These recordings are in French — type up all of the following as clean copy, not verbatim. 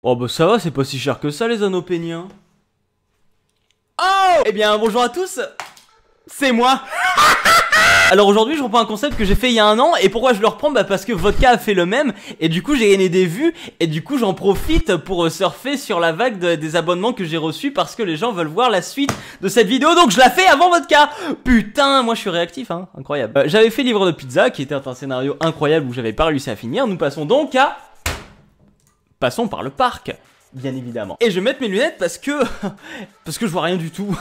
Oh bah ça va, c'est pas si cher que ça les anneaux péniens. Oh! Eh bien bonjour à tous, c'est moi. Alors aujourd'hui je reprends un concept que j'ai fait il y a un an. Et pourquoi je le reprends? Bah parce que Vodka a fait le même. Et du coup j'ai gagné des vues. Et du coup j'en profite pour surfer sur la vague des abonnements que j'ai reçus. Parce que les gens veulent voir la suite de cette vidéo. Donc je la fais avant Vodka. Putain, moi je suis réactif hein, incroyable. J'avais fait Livre de Pizza qui était un scénario incroyable où j'avais pas réussi à finir. Nous passons donc à... Passons par le parc, bien évidemment. Et je vais mettre mes lunettes parce que je vois rien du tout.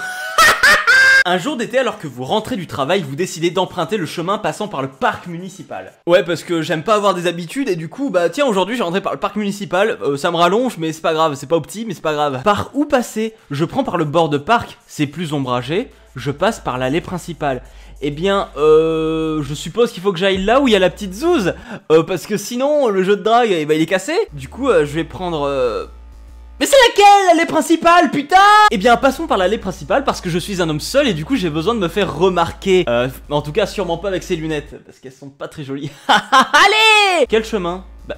Un jour d'été, alors que vous rentrez du travail, vous décidez d'emprunter le chemin passant par le parc municipal. Ouais, parce que j'aime pas avoir des habitudes et du coup, bah tiens, aujourd'hui j'ai rentré par le parc municipal, ça me rallonge mais c'est pas grave, c'est pas opti mais c'est pas grave. Par où passer? Je prends par le bord de parc, c'est plus ombragé, je passe par l'allée principale. Eh bien, je suppose qu'il faut que j'aille là où il y a la petite zouze, parce que sinon, le jeu de drague, eh ben, il est cassé. Du coup, je vais prendre... Mais c'est laquelle, l'allée principale, putain? Eh bien, passons par l'allée principale, parce que je suis un homme seul, et du coup, j'ai besoin de me faire remarquer. En tout cas, sûrement pas avec ces lunettes, parce qu'elles sont pas très jolies. Allez! Quel chemin? Bah,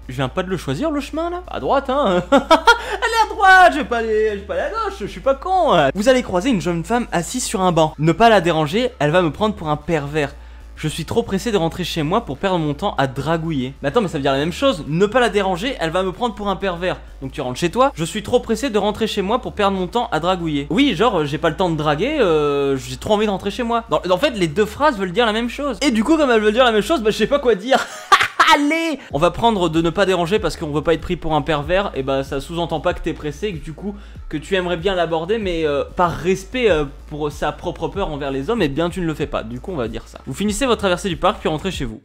je viens pas de le choisir, le chemin, là? À droite, hein. Allez à droite, je vais pas aller à gauche, je suis pas con. Vous allez croiser une jeune femme assise sur un banc. Ne pas la déranger, elle va me prendre pour un pervers. Je suis trop pressé de rentrer chez moi pour perdre mon temps à dragouiller. Mais attends, mais ça veut dire la même chose. Ne pas la déranger, elle va me prendre pour un pervers. Donc tu rentres chez toi. Je suis trop pressé de rentrer chez moi pour perdre mon temps à dragouiller. Oui, genre j'ai pas le temps de draguer, j'ai trop envie de rentrer chez moi. En fait, les deux phrases veulent dire la même chose. Et du coup, comme elles veulent dire la même chose, bah je sais pas quoi dire. Allez! On va prendre de ne pas déranger parce qu'on veut pas être pris pour un pervers. Et bah ça sous-entend pas que t'es pressé et que du coup que tu aimerais bien l'aborder, mais par respect pour sa propre peur envers les hommes, et bien tu ne le fais pas. Du coup on va dire ça. Vous finissez votre traversée du parc puis rentrez chez vous.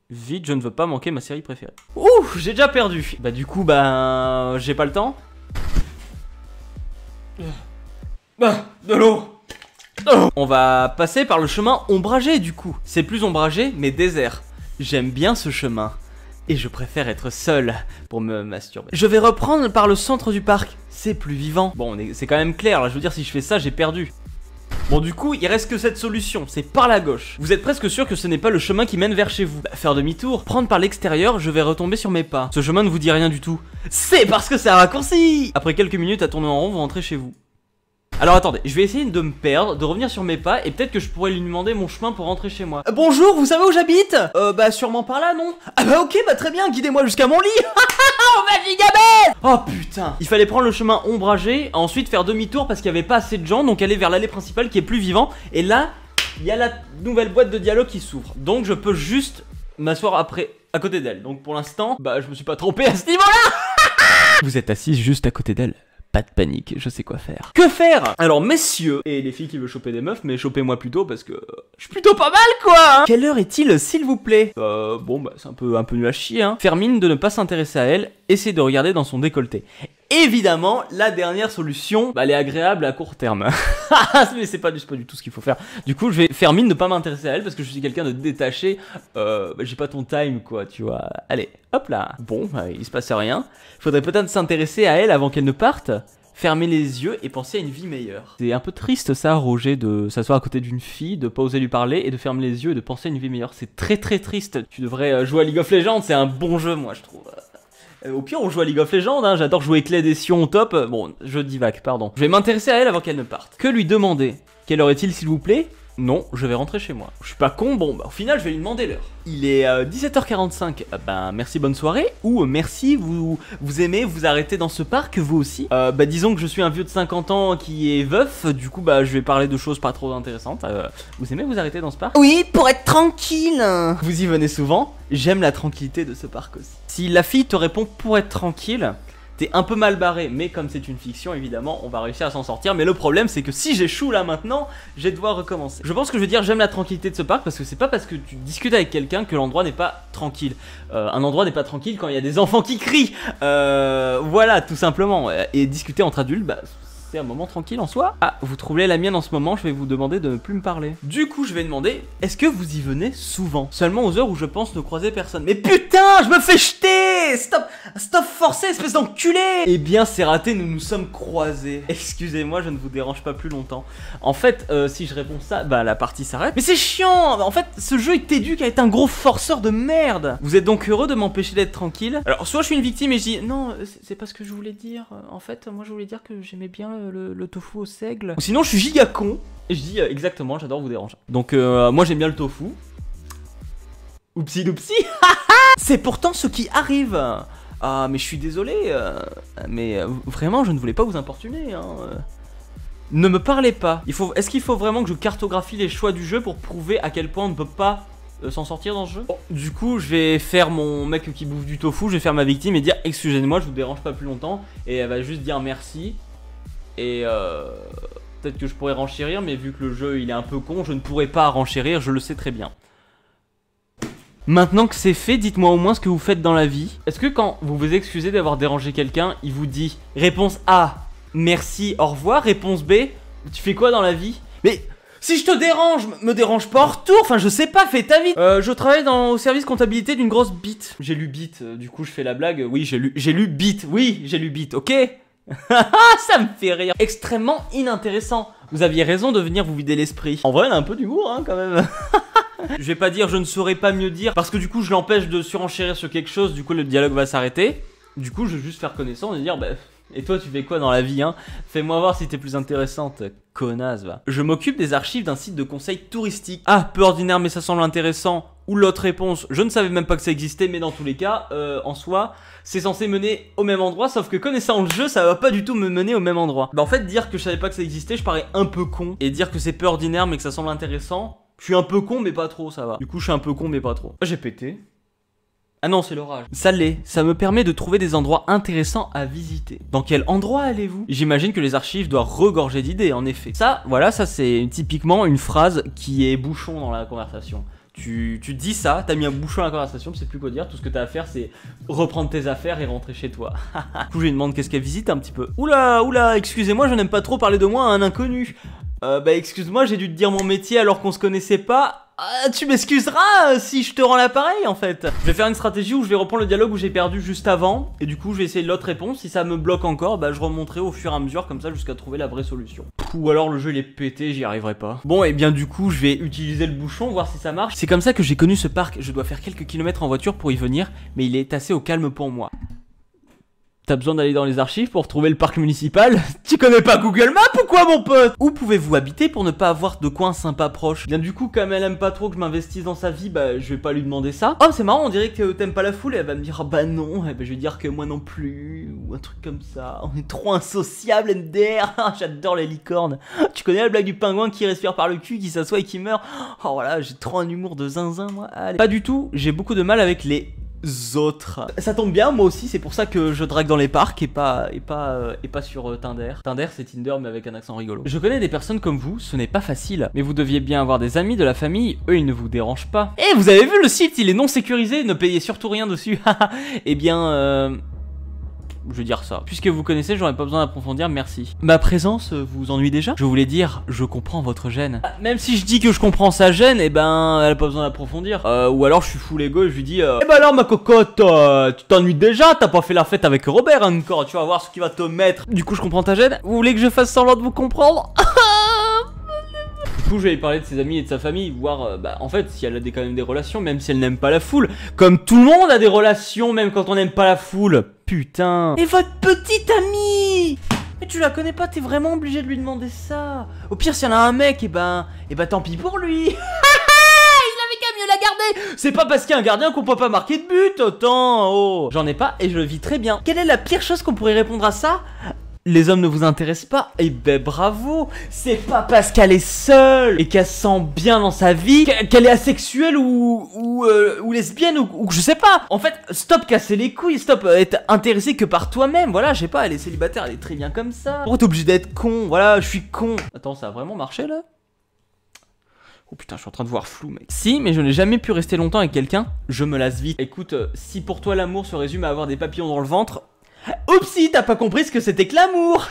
Vite, je ne veux pas manquer ma série préférée. Ouh, j'ai déjà perdu. Bah du coup bah j'ai pas le temps. Bah de l'eau. On va passer par le chemin ombragé du coup. C'est plus ombragé mais désert. J'aime bien ce chemin. Et je préfère être seul pour me masturber. Je vais reprendre par le centre du parc. C'est plus vivant. Bon, c'est quand même clair. Là, je veux dire, si je fais ça, j'ai perdu. Bon, du coup, il reste que cette solution. C'est par la gauche. Vous êtes presque sûr que ce n'est pas le chemin qui mène vers chez vous. Bah, faire demi-tour. Prendre par l'extérieur, je vais retomber sur mes pas. Ce chemin ne vous dit rien du tout. C'est parce que c'est un raccourci. Après quelques minutes à tourner en rond, vous rentrez chez vous. Alors attendez, je vais essayer de me perdre, de revenir sur mes pas, et peut-être que je pourrais lui demander mon chemin pour rentrer chez moi. Bonjour, vous savez où j'habite? Bah sûrement par là, non? Ah bah ok, bah très bien, guidez-moi jusqu'à mon lit. On va gigabet. Oh putain. Il fallait prendre le chemin ombragé, ensuite faire demi-tour parce qu'il n'y avait pas assez de gens, donc aller vers l'allée principale qui est plus vivant. Et là, il y a la nouvelle boîte de dialogue qui s'ouvre. Donc je peux juste m'asseoir après, à côté d'elle. Donc pour l'instant, bah je me suis pas trompé à ce niveau-là. Vous êtes assise juste à côté d'elle. Pas de panique, je sais quoi faire. Que faire? Alors messieurs, et les filles qui veulent choper des meufs, mais chopez-moi plutôt parce que je suis plutôt pas mal quoi hein. Quelle heure est-il s'il vous plaît? Bon bah c'est un peu nul à chier hein. Faire mine de ne pas s'intéresser à elle, essayer de regarder dans son décolleté. Évidemment, la dernière solution, bah, elle est agréable à court terme. Mais c'est pas du tout ce qu'il faut faire. Du coup, je vais faire mine de pas m'intéresser à elle parce que je suis quelqu'un de détaché. Bah, j'ai pas ton time, quoi, tu vois. Allez, hop là. Bon, bah, il se passe rien. Faudrait peut-être s'intéresser à elle avant qu'elle ne parte. Fermer les yeux et penser à une vie meilleure. C'est un peu triste ça, Roger, de s'asseoir à côté d'une fille, de pas oser lui parler et de fermer les yeux et de penser à une vie meilleure. C'est très triste. Tu devrais jouer à League of Legends, c'est un bon jeu, moi, je trouve. Au pire, on joue à League of Legends, hein. J'adore jouer Clé des Sions au top. Bon, je divague, pardon. Je vais m'intéresser à elle avant qu'elle ne parte. Que lui demander? Quelle heure est-il, s'il vous plaît? Non, je vais rentrer chez moi. Je suis pas con, bon, bah au final, je vais lui demander l'heure. Il est 17h45. Ben, merci, bonne soirée. Ou merci, vous aimez vous arrêter dans ce parc, vous aussi? Bah, disons que je suis un vieux de 50 ans qui est veuf. Du coup, bah, je vais parler de choses pas trop intéressantes. Vous aimez vous arrêter dans ce parc? Oui, pour être tranquille. Vous y venez souvent? J'aime la tranquillité de ce parc aussi. Si la fille te répond pour être tranquille, t'es un peu mal barré, mais comme c'est une fiction, évidemment, on va réussir à s'en sortir. Mais le problème, c'est que si j'échoue là maintenant, je vais devoir recommencer. Je pense que je veux dire j'aime la tranquillité de ce parc parce que c'est pas parce que tu discutes avec quelqu'un que l'endroit n'est pas tranquille. Un endroit n'est pas tranquille quand il y a des enfants qui crient. Voilà, tout simplement. Et discuter entre adultes, bah... c'est un moment tranquille en soi. Ah, vous troublez la mienne en ce moment, je vais vous demander de ne plus me parler. Du coup, je vais demander, est-ce que vous y venez souvent? Seulement aux heures où je pense ne croiser personne. Mais putain, je me fais jeter! Stop forcer, espèce d'enculé. Eh bien c'est raté, nous nous sommes croisés. Excusez-moi, je ne vous dérange pas plus longtemps. En fait, si je réponds ça, bah la partie s'arrête. Mais c'est chiant. En fait, ce jeu il t'éduque à être un gros forceur de merde. Vous êtes donc heureux de m'empêcher d'être tranquille? Alors soit je suis une victime et je dis non, c'est pas ce que je voulais dire. En fait, moi je voulais dire que j'aimais bien le tofu au seigle. Ou sinon je suis giga con et je dis exactement, j'adore vous déranger. Donc moi j'aime bien le tofu. Oupsi doupsi. C'est pourtant ce qui arrive. Ah mais je suis désolé, mais vraiment je ne voulais pas vous importuner hein. Ne me parlez pas. Est-ce qu'il faut vraiment que je cartographie les choix du jeu pour prouver à quel point on ne peut pas s'en sortir dans ce jeu? Bon, du coup je vais faire mon mec qui bouffe du tofu, je vais faire ma victime et dire excusez-moi, je vous dérange pas plus longtemps. Et elle va juste dire merci. Et peut-être que je pourrais renchérir, mais vu que le jeu il est un peu con, je ne pourrais pas renchérir, je le sais très bien. Maintenant que c'est fait, dites-moi au moins ce que vous faites dans la vie. Est-ce que quand vous vous excusez d'avoir dérangé quelqu'un, il vous dit réponse A, merci, au revoir, réponse B, tu fais quoi dans la vie? Mais si je te dérange, me dérange pas en retour, enfin je sais pas, fais ta vie. Je travaille au service comptabilité d'une grosse bite. J'ai lu bite, du coup je fais la blague, oui j'ai lu bite, oui j'ai lu bite, ok. Ça me fait rire. Extrêmement inintéressant. Vous aviez raison de venir vous vider l'esprit. En vrai elle a un peu d'humour hein quand même. Je vais pas dire je ne saurais pas mieux dire parce que du coup je l'empêche de surenchérir sur quelque chose, du coup le dialogue va s'arrêter. Du coup je vais juste faire connaissance et dire bah et toi tu fais quoi dans la vie hein? Fais-moi voir si t'es plus intéressante, connasse va. Je m'occupe des archives d'un site de conseil touristique. Ah peu ordinaire mais ça semble intéressant. Ou l'autre réponse, je ne savais même pas que ça existait mais dans tous les cas en soi c'est censé mener au même endroit, sauf que connaissant le jeu ça va pas du tout me mener au même endroit. Bah en fait dire que je savais pas que ça existait je parais un peu con. Et dire que c'est peu ordinaire mais que ça semble intéressant, je suis un peu con mais pas trop, ça va. Du coup je suis un peu con mais pas trop. J'ai pété. Ah non c'est l'orage. Ça l'est, ça me permet de trouver des endroits intéressants à visiter. Dans quel endroit allez-vous? J'imagine que les archives doivent regorger d'idées en effet. Ça, voilà, ça c'est typiquement une phrase qui est bouchon dans la conversation. Tu dis ça, t'as mis un bouchon à la conversation, tu sais plus quoi dire, tout ce que t'as à faire c'est reprendre tes affaires et rentrer chez toi. Du coup je lui demande qu'est-ce qu'elle visite un petit peu. Oula, excusez-moi je n'aime pas trop parler de moi à un inconnu. Bah excuse-moi j'ai dû te dire mon métier alors qu'on se connaissait pas. Tu m'excuseras si je te rends l'appareil en fait. Je vais faire une stratégie où je vais reprendre le dialogue où j'ai perdu juste avant. Et du coup je vais essayer l'autre réponse. Si ça me bloque encore, bah je remonterai au fur et à mesure comme ça jusqu'à trouver la vraie solution. Ou alors le jeu il est pété, j'y arriverai pas. Bon et bien du coup je vais utiliser le bouchon, voir si ça marche. C'est comme ça que j'ai connu ce parc. Je dois faire quelques kilomètres en voiture pour y venir, mais il est assez au calme pour moi. T'as besoin d'aller dans les archives pour trouver le parc municipal? Tu connais pas Google Maps ou quoi mon pote? Où pouvez-vous habiter pour ne pas avoir de coins sympas proches? Bien du coup comme elle aime pas trop que je m'investisse dans sa vie, bah je vais pas lui demander ça. Oh c'est marrant, on dirait que t'aimes pas la foule et elle va me dire oh, bah non, et bah, je vais dire que moi non plus, ou un truc comme ça. On est trop insociables MDR. J'adore les licornes. Tu connais la blague du pingouin qui respire par le cul, qui s'assoit et qui meurt? Oh voilà, j'ai trop un humour de zinzin moi. Allez. Pas du tout, j'ai beaucoup de mal avec les autres. Ça tombe bien, moi aussi, c'est pour ça que je drague dans les parcs et pas sur Tinder. Tinder, c'est Tinder, mais avec un accent rigolo. Je connais des personnes comme vous, ce n'est pas facile. Mais vous deviez bien avoir des amis, de la famille, eux, ils ne vous dérangent pas. Eh, vous avez vu le site, il est non sécurisé, ne payez surtout rien dessus. Eh bien, je vais dire ça. Puisque vous connaissez, j'aurais pas besoin d'approfondir, merci. Ma présence vous ennuie déjà? Je voulais dire, je comprends votre gêne. Même si je dis que je comprends sa gêne, eh ben, elle a pas besoin d'approfondir. Ou alors je suis full ego et je lui dis, eh ben alors ma cocotte, tu t'ennuies déjà? T'as pas fait la fête avec Robert encore, tu vas voir ce qu'il va te mettre. Du coup je comprends ta gêne. Vous voulez que je fasse semblant de vous comprendre? Du coup je vais lui parler de ses amis et de sa famille, voir bah en fait si elle a quand même des relations, même si elle n'aime pas la foule. Comme tout le monde a des relations, même quand on n'aime pas la foule. Putain. Et votre petite amie? Mais tu la connais pas, t'es vraiment obligé de lui demander ça. Au pire s'il y en a un mec, et ben tant pis pour lui. Il avait qu'à mieux la garder. C'est pas parce qu'il y a un gardien qu'on peut pas marquer de but, autant. Oh. J'en ai pas et je le vis très bien. Quelle est la pire chose qu'on pourrait répondre à ça? Les hommes ne vous intéressent pas? Eh ben bravo. C'est pas parce qu'elle est seule et qu'elle se sent bien dans sa vie qu'elle est asexuelle ou lesbienne ou je sais pas. En fait, stop casser les couilles, stop être intéressé que par toi-même. Voilà, je sais pas, elle est célibataire, elle est très bien comme ça. Pourquoi t'es obligé d'être con? Voilà, je suis con. Attends, ça a vraiment marché là? Oh putain, je suis en train de voir flou, mec. Si, mais je n'ai jamais pu rester longtemps avec quelqu'un, je me lasse vite. Écoute, si pour toi l'amour se résume à avoir des papillons dans le ventre... Oupsie, t'as pas compris ce que c'était que l'amour.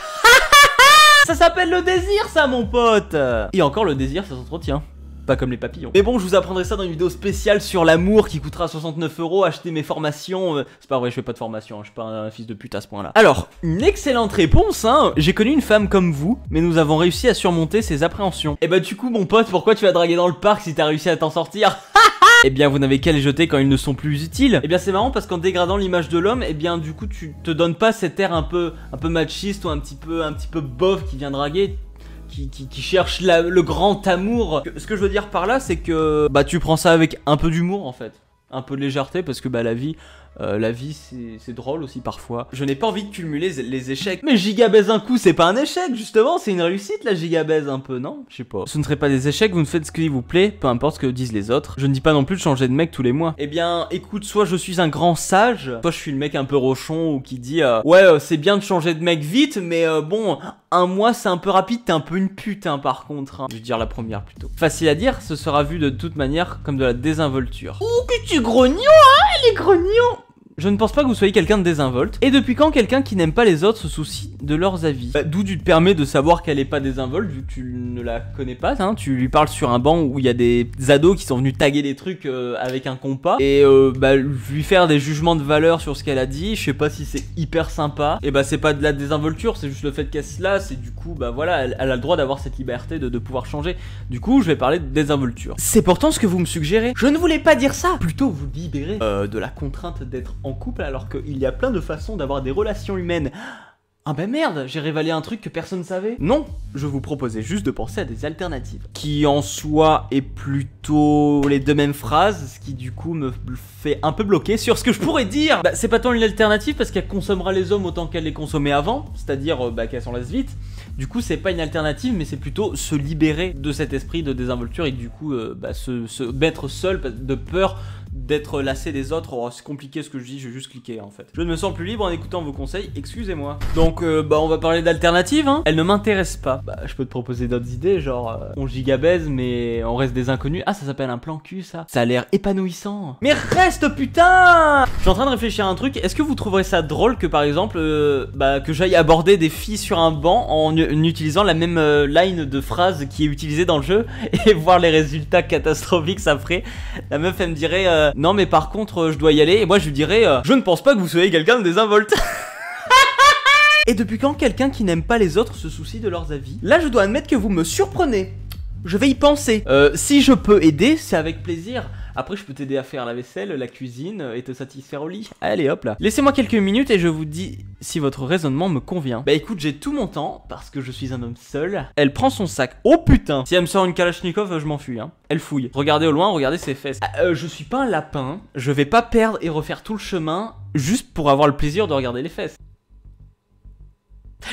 Ça s'appelle le désir, ça, mon pote. Et encore, le désir, ça s'entretient. Pas comme les papillons. Mais bon, je vous apprendrai ça dans une vidéo spéciale sur l'amour qui coûtera 69 €. Acheter mes formations. C'est pas vrai, je fais pas de formation, hein, je suis pas un fils de pute à ce point là. Alors, une excellente réponse, hein. J'ai connu une femme comme vous, mais nous avons réussi à surmonter ses appréhensions. Et bah du coup mon pote, pourquoi tu vas draguer dans le parc si t'as réussi à t'en sortir? Eh bien vous n'avez qu'à les jeter quand ils ne sont plus utiles. Eh bien c'est marrant parce qu'en dégradant l'image de l'homme, eh bien du coup tu te donnes pas cet air un peu machiste ou un petit peu bof qui vient draguer, qui cherche le grand amour. Ce que je veux dire par là, c'est que bah tu prends ça avec un peu d'humour en fait, un peu de légèreté, parce que bah la vie c'est drôle aussi parfois. Je n'ai pas envie de cumuler les échecs. Mais gigabaise un coup, c'est pas un échec justement, c'est une réussite la gigabaise un peu, non? Je sais pas. Ce ne serait pas des échecs, vous ne faites ce qu'il vous plaît, peu importe ce que disent les autres. Je ne dis pas non plus de changer de mec tous les mois. Eh bien écoute, soit je suis un grand sage, soit je suis le mec un peu rochon ou qui dit ouais c'est bien de changer de mec vite, mais bon, un mois c'est un peu rapide, t'es un peu une pute hein, par contre. Hein. Je veux dire la première plutôt. Facile à dire, ce sera vu de toute manière comme de la désinvolture. Ouh que tu grognon hein, les grognons. Je ne pense pas que vous soyez quelqu'un de désinvolte. Et depuis quand quelqu'un qui n'aime pas les autres se soucie de leurs avis? D'où tu te permets de savoir qu'elle est pas désinvolte vu que tu ne la connais pas, hein. Tu lui parles sur un banc où il y a des ados qui sont venus taguer des trucs avec un compas. Et lui faire des jugements de valeur sur ce qu'elle a dit, je sais pas si c'est hyper sympa. Et bah c'est pas de la désinvolture, c'est juste le fait qu'elle se lasse. Et du coup bah voilà, elle a le droit d'avoir cette liberté de pouvoir changer. Du coup je vais parler de désinvolture. C'est pourtant ce que vous me suggérez. Je ne voulais pas dire ça. Plutôt vous libérer de la contrainte d'être en couple alors qu'il y a plein de façons d'avoir des relations humaines. Ah bah merde, j'ai révélé un truc que personne ne savait. Non, je vous proposais juste de penser à des alternatives. Qui en soi est plutôt les deux mêmes phrases, ce qui du coup me fait un peu bloquer sur ce que je pourrais dire. Bah c'est pas tant une alternative parce qu'elle consommera les hommes autant qu'elle les consommait avant, c'est-à-dire qu'elle s'en laisse vite. Du coup c'est pas une alternative mais c'est plutôt se libérer de cet esprit de désinvolture et du coup se mettre seul de peur d'être lassé des autres. Oh, c'est compliqué ce que je dis, je vais juste cliquer en fait. Je ne me sens plus libre en écoutant vos conseils, excusez-moi. Donc on va parler d'alternatives hein. Elle ne m'intéresse pas. Bah je peux te proposer d'autres idées genre on gigabaise mais on reste des inconnus. Ah ça s'appelle un plan cul ça. Ça a l'air épanouissant. Mais reste putain. Je suis en train de réfléchir à un truc. Est-ce que vous trouverez ça drôle que par exemple que j'aille aborder des filles sur un banc en utilisant la même line de phrase qui est utilisée dans le jeu et voir les résultats catastrophiques ça ferait. La meuf elle me dirait non mais par contre je dois y aller et moi je lui dirais je ne pense pas que vous soyez quelqu'un de désinvolte. Et depuis quand quelqu'un qui n'aime pas les autres se soucie de leurs avis? Là je dois admettre que vous me surprenez. Je vais y penser. Si je peux aider, c'est avec plaisir. Après je peux t'aider à faire la vaisselle, la cuisine et te satisfaire au lit. Allez hop là. Laissez-moi quelques minutes et je vous dis si votre raisonnement me convient. Bah écoute j'ai tout mon temps parce que je suis un homme seul. Elle prend son sac. Oh putain. Si elle me sort une Kalachnikov je m'enfuis hein. Elle fouille. Regardez au loin, regardez ses fesses. Je suis pas un lapin. Je vais pas perdre et refaire tout le chemin juste pour avoir le plaisir de regarder les fesses.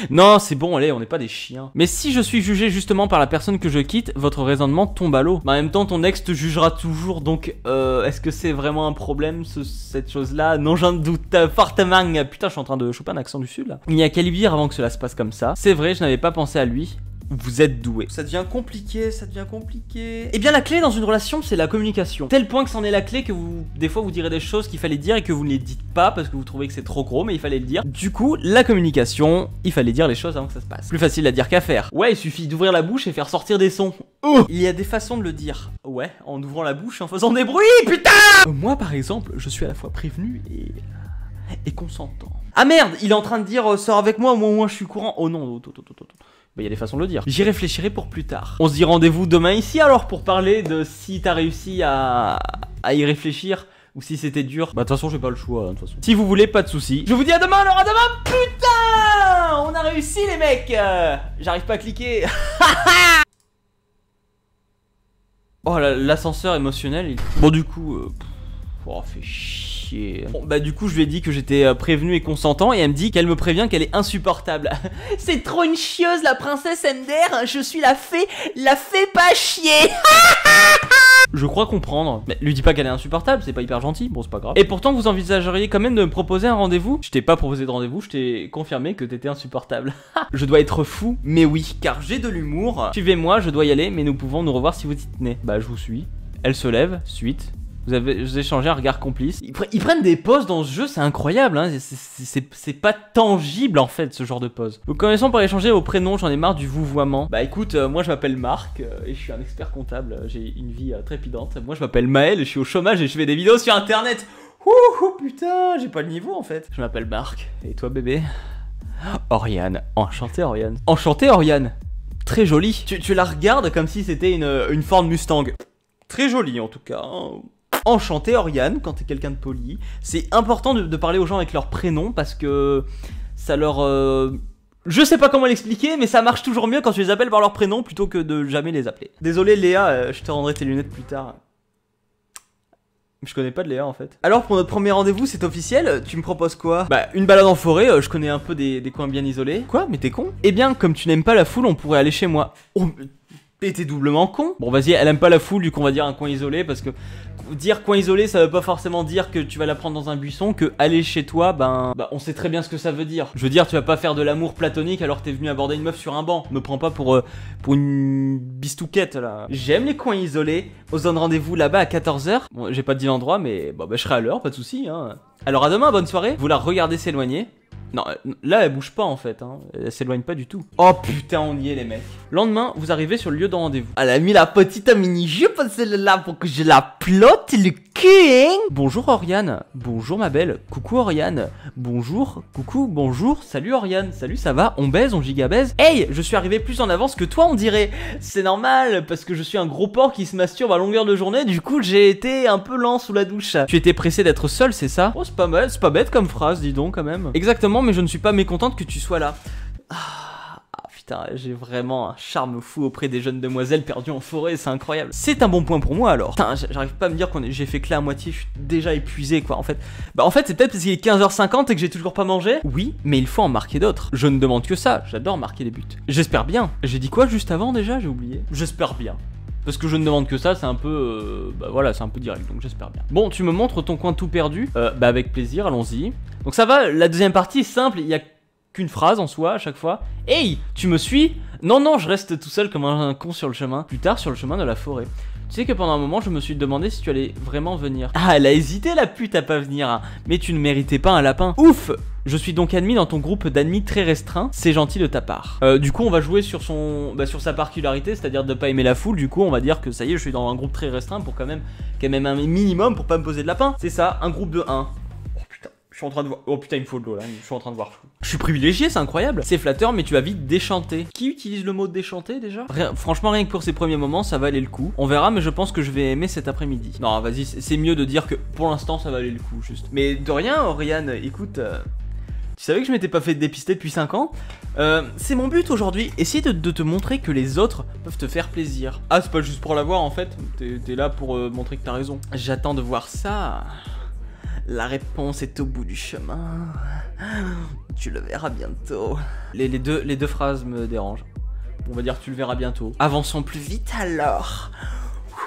Non, c'est bon, allez, on n'est pas des chiens. Mais si je suis jugé justement par la personne que je quitte, votre raisonnement tombe à l'eau. Mais en même temps, ton ex te jugera toujours, donc est-ce que c'est vraiment un problème, cette chose-là? Non, j'en doute fortement. Putain, je suis en train de choper un accent du sud, là. Il n'y a qu'à lui dire avant que cela se passe comme ça. C'est vrai, je n'avais pas pensé à lui. Vous êtes doué. Ça devient compliqué, ça devient compliqué. Eh bien la clé dans une relation c'est la communication. Tel point que c'en est la clé que des fois vous direz des choses qu'il fallait dire et que vous ne les dites pas parce que vous trouvez que c'est trop gros mais il fallait le dire. Du coup la communication, il fallait dire les choses avant que ça se passe. Plus facile à dire qu'à faire. Ouais il suffit d'ouvrir la bouche et faire sortir des sons. Il y a des façons de le dire. Ouais en ouvrant la bouche et en faisant des bruits putain. Moi par exemple je suis à la fois prévenu et consentant. Ah merde il est en train de dire sors avec moi au moins je suis courant. Oh non bah, y a des façons de le dire. J'y réfléchirai pour plus tard. On se dit rendez-vous demain ici alors pour parler de si t'as réussi à y réfléchir ou si c'était dur. Bah de toute façon j'ai pas le choix de toute façon. Si vous voulez pas de soucis. Je vous dis à demain alors à demain. Putain on a réussi les mecs. J'arrive pas à cliquer. Oh l'ascenseur émotionnel Bon du coup fait chier. Bon, bah du coup je lui ai dit que j'étais prévenu et consentant et elle me dit qu'elle me prévient qu'elle est insupportable. C'est trop une chieuse la princesse Ender, je suis la fée pas chier. Je crois comprendre. Mais lui dis pas qu'elle est insupportable, c'est pas hyper gentil, bon c'est pas grave. Et pourtant vous envisageriez quand même de me proposer un rendez-vous? Je t'ai pas proposé de rendez-vous, je t'ai confirmé que t'étais insupportable. Je dois être fou, mais oui, car j'ai de l'humour. Suivez-moi, je dois y aller, mais nous pouvons nous revoir si vous y tenez. Bah je vous suis. Elle se lève, suite. Vous échangez un regard complice. Ils prennent des poses dans ce jeu, c'est incroyable, hein. C'est pas tangible en fait ce genre de pose. Vous connaissez pour échanger vos prénoms, j'en ai marre du vouvoiement. Bah écoute, moi je m'appelle Marc et je suis un expert comptable, j'ai une vie trépidante. Moi je m'appelle Maël, je suis au chômage et je fais des vidéos sur internet. Ouh putain, j'ai pas le niveau en fait. Je m'appelle Marc, et toi bébé? Oriane, enchanté Oriane. Enchanté Oriane, très jolie. Tu la regardes comme si c'était une Ford Mustang. Très jolie en tout cas, hein. Enchanté Oriane, quand t'es quelqu'un de poli. C'est important de parler aux gens avec leur prénom parce que ça leur... Je sais pas comment l'expliquer, mais ça marche toujours mieux quand tu les appelles par leur prénom plutôt que de jamais les appeler. Désolé Léa, je te rendrai tes lunettes plus tard. Je connais pas de Léa en fait. Alors pour notre premier rendez-vous, c'est officiel, tu me proposes quoi? Bah une balade en forêt, je connais un peu des coins bien isolés. Quoi? Mais t'es con? Eh bien, comme tu n'aimes pas la foule, on pourrait aller chez moi. Oh, mais t'es doublement con. Bon vas-y, elle aime pas la foule, du coup on va dire un coin isolé, parce que dire coin isolé, ça veut pas forcément dire que tu vas la prendre dans un buisson, que aller chez toi, bah on sait très bien ce que ça veut dire. Je veux dire, tu vas pas faire de l'amour platonique alors que t'es venu aborder une meuf sur un banc. Me prends pas pour une bistouquette là. J'aime les coins isolés. On se donne rendez-vous là-bas à 14h. Bon, j'ai pas dit l'endroit, mais bah je serai à l'heure, pas de soucis, hein. Alors à demain, bonne soirée. Vous la regardez s'éloigner. Non, là elle bouge pas en fait, hein. Elle s'éloigne pas du tout. Oh putain, on y est les mecs. Lendemain, vous arrivez sur le lieu de rendez-vous. Elle a mis la petite mini-jupe celle-là pour que je la plotte le cul. Bonjour Oriane. Bonjour ma belle. Coucou Oriane. Bonjour. Coucou. Bonjour. Salut Oriane. Salut, ça va? On baise, on gigabaise. Hey, je suis arrivé plus en avance que toi on dirait. C'est normal parce que je suis un gros porc qui se masturbe à longueur de journée. Du coup j'ai été un peu lent sous la douche. Tu étais pressé d'être seul, c'est ça? Oh c'est pas mal, c'est pas bête comme phrase, dis donc quand même. Exactement, mais je ne suis pas mécontente que tu sois là. Putain, j'ai vraiment un charme fou auprès des jeunes demoiselles perdues en forêt, c'est incroyable. C'est un bon point pour moi alors. Putain, j'arrive pas à me dire que j'ai fait que là à moitié, je suis déjà épuisé quoi en fait. Bah en fait c'est peut-être parce qu'il est 15h50 et que j'ai toujours pas mangé. Oui, mais il faut en marquer d'autres. Je ne demande que ça, j'adore marquer des buts. J'espère bien. J'ai dit quoi juste avant déjà? J'ai oublié. J'espère bien. Parce que je ne demande que ça, c'est un peu... bah voilà, c'est un peu direct, donc j'espère bien. Bon, tu me montres ton coin tout perdu? Bah avec plaisir, allons-y. Donc ça va, la deuxième partie est simple, il y a qu'une phrase en soi à chaque fois. Hey, tu me suis? Non, non, je reste tout seul comme un con sur le chemin. Plus tard, sur le chemin de la forêt. Tu sais que pendant un moment, je me suis demandé si tu allais vraiment venir. Ah, elle a hésité la pute à pas venir, hein. Mais tu ne méritais pas un lapin. Ouf! Je suis donc admis dans ton groupe d'amis très restreint, c'est gentil de ta part. Du coup on va jouer sur sur sa particularité, c'est-à-dire de pas aimer la foule. Du coup on va dire que ça y est, je suis dans un groupe très restreint pour quand même un minimum pour pas me poser de lapin. C'est ça, un groupe de 1. Oh putain, je suis en train de voir. Oh putain, il me faut de l'eau là, je suis en train de voir flou. Je suis privilégié, c'est incroyable. C'est flatteur, mais tu vas vite déchanter. Qui utilise le mot déchanter déjà? Franchement, rien que pour ces premiers moments, ça valait le coup. On verra, mais je pense que je vais aimer cet après-midi. Non, vas-y, c'est mieux de dire que pour l'instant ça valait le coup, juste. Mais de rien, Oriane, écoute. Tu savais que je m'étais pas fait dépister depuis 5 ans? C'est mon but aujourd'hui, essayer de te montrer que les autres peuvent te faire plaisir. Ah, c'est pas juste pour l'avoir en fait, t'es là pour montrer que t'as raison. J'attends de voir ça. La réponse est au bout du chemin. Tu le verras bientôt. Les deux phrases me dérangent. On va dire tu le verras bientôt. Avançons plus vite alors.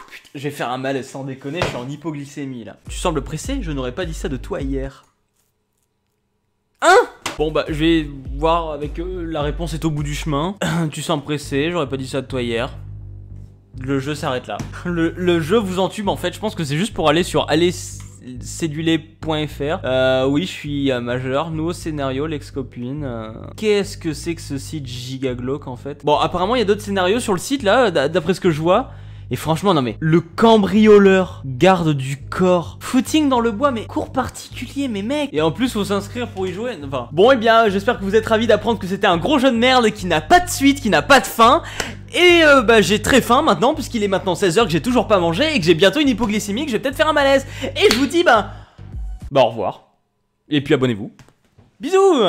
Putain, je vais faire un malaise sans déconner, je suis en hypoglycémie là. Tu sembles pressé, je n'aurais pas dit ça de toi hier. Hein? Bon bah je vais voir avec eux, la réponse est au bout du chemin. Tu sembles pressé, j'aurais pas dit ça de toi hier. Le jeu s'arrête là. Le jeu vous entube en fait, je pense que c'est juste pour aller sur allezcéduler.fr. Oui, je suis majeur, nouveau scénario, l'ex-copine. Qu'est-ce que c'est que ce site giga glauque en fait? Bon apparemment il y a d'autres scénarios sur le site là, d'après ce que je vois. Et franchement, non mais, le cambrioleur, garde du corps, footing dans le bois, mais cours particulier, mais mec. Et en plus, faut s'inscrire pour y jouer, enfin. Bon, et bien, j'espère que vous êtes ravis d'apprendre que c'était un gros jeu de merde qui n'a pas de suite, qui n'a pas de fin. Et bah, j'ai très faim maintenant, puisqu'il est maintenant 16h, que j'ai toujours pas mangé, et que j'ai bientôt une hypoglycémie, que je vais peut-être faire un malaise. Et je vous dis, bah, au revoir. Et puis abonnez-vous. Bisous!